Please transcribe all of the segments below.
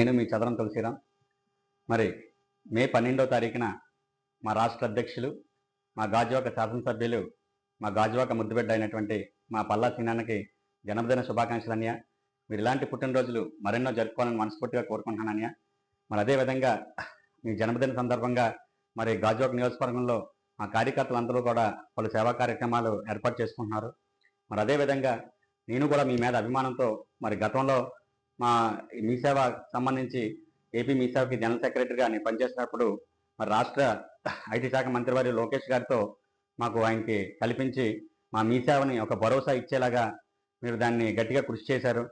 నేను మీ చదరం తులసిరాం. మరి మే 12వ తారీఖున మా రాష్ట్ర అధ్యక్షులు, మా గాజువాక శాసనసభ్యులు, మా గాజువాక ముద్దుబిడ్డ అయినటువంటి మా పల్లా సీనన్నకి జన్మదిన శుభాకాంక్షలు అన్నయ్య. మీరు ఇలాంటి పుట్టినరోజులు మరెన్నో జరుపుకోవాలని మనస్ఫూర్తిగా కోరుకుంటున్నాను అన్నయ్య. మరి అదేవిధంగా మీ జన్మదిన సందర్భంగా మరి గాజువాక నియోజకవర్గంలో మా కార్యకర్తలందరూ కూడా పలు సేవా కార్యక్రమాలు ఏర్పాటు చేసుకుంటున్నారు. మరి అదేవిధంగా నేను కూడా మీ మీద అభిమానంతో మరి గతంలో మా మీ సేవ సంబంధించి ఏపీ మీ సేవకి జనరల్ సెక్రటరీగా నేను పనిచేసినప్పుడు మరి రాష్ట్ర ఐటీ శాఖ మంత్రివారి లోకేష్ గారితో మాకు ఆయనకి కల్పించి మా మీ సేవని ఒక భరోసా ఇచ్చేలాగా మీరు దాన్ని గట్టిగా కృషి చేశారు.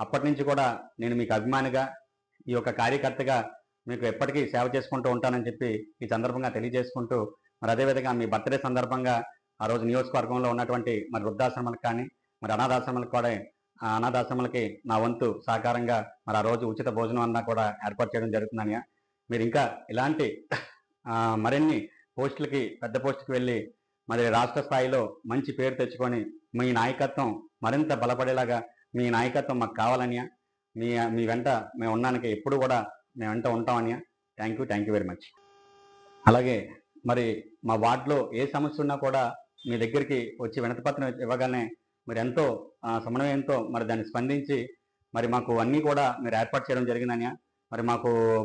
అప్పటి నుంచి కూడా నేను మీకు అభిమానిగా, ఈ యొక్క కార్యకర్తగా మీకు ఎప్పటికీ సేవ చేసుకుంటూ ఉంటానని చెప్పి ఈ సందర్భంగా తెలియజేసుకుంటూ, మరి అదేవిధంగా మీ బర్త్డే సందర్భంగా ఆ రోజు నియోజకవర్గంలో ఉన్నటువంటి మరి వృద్ధాశ్రమాలకు కానీ మరి అనాథాశ్రమాలకు కూడా అనాథాశ్రమాలకి నా వంతు సహకారంగా మరి ఆ రోజు ఉచిత భోజనం అన్నా కూడా ఏర్పాటు చేయడం జరుగుతుందన్నయ్య. మీరు ఇంకా ఇలాంటి మరిన్ని పోస్టులకి, పెద్ద పోస్టుకి వెళ్ళి మరి రాష్ట్ర స్థాయిలో మంచి పేరు తెచ్చుకొని మీ నాయకత్వం మరింత బలపడేలాగా మీ నాయకత్వం మాకు కావాలన్నయ్య. మీ వెంట మేము ఉండడానికి ఎప్పుడు కూడా మేము వెంట ఉంటామన్నయ్య. Thank you very much. అలాగే మరి మా వార్డులో ఏ సమస్య ఉన్నా కూడా మీ దగ్గరికి వచ్చి వినతిపత్రం ఇవ్వగానే మరి ఎంతో సమన్వయంతో మరి దాన్ని స్పందించి మరి మాకు అన్నీ కూడా మీరు ఏర్పాటు చేయడం జరిగిందన్నయ్య. మరి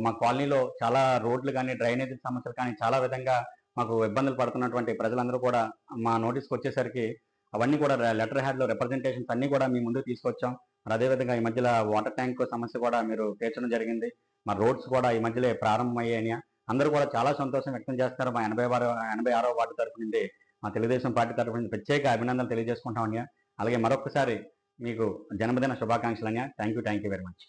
మా కాలనీలో చాలా రోడ్లు కానీ, డ్రైనేజీ సమస్యలు కానీ చాలా విధంగా మాకు ఇబ్బందులు పడుతున్నటువంటి ప్రజలందరూ కూడా మా నోటీస్కి వచ్చేసరికి అవన్నీ కూడా లెటర్ హ్యాడ్లో రిప్రజెంటేషన్స్ అన్నీ కూడా మీ ముందుకు తీసుకొచ్చాం. మరి అదేవిధంగా ఈ మధ్యలో వాటర్ ట్యాంక్ సమస్య కూడా మీరు తీర్చడం జరిగింది. మరి రోడ్స్ కూడా ఈ మధ్యలో ప్రారంభమయ్యాయి. అందరూ కూడా చాలా సంతోషం వ్యక్తం చేస్తారు. మా 86వ వార్డు తరఫు నుండి, మా తెలుగుదేశం పార్టీ తరఫు నుండి ప్రత్యేక అభినందనలు తెలియజేసుకుంటాం అన్నయ్య. అలాగే మరొకసారి మీకు జన్మదిన శుభాకాంక్షలు అన్నయ్య. Thank you very much.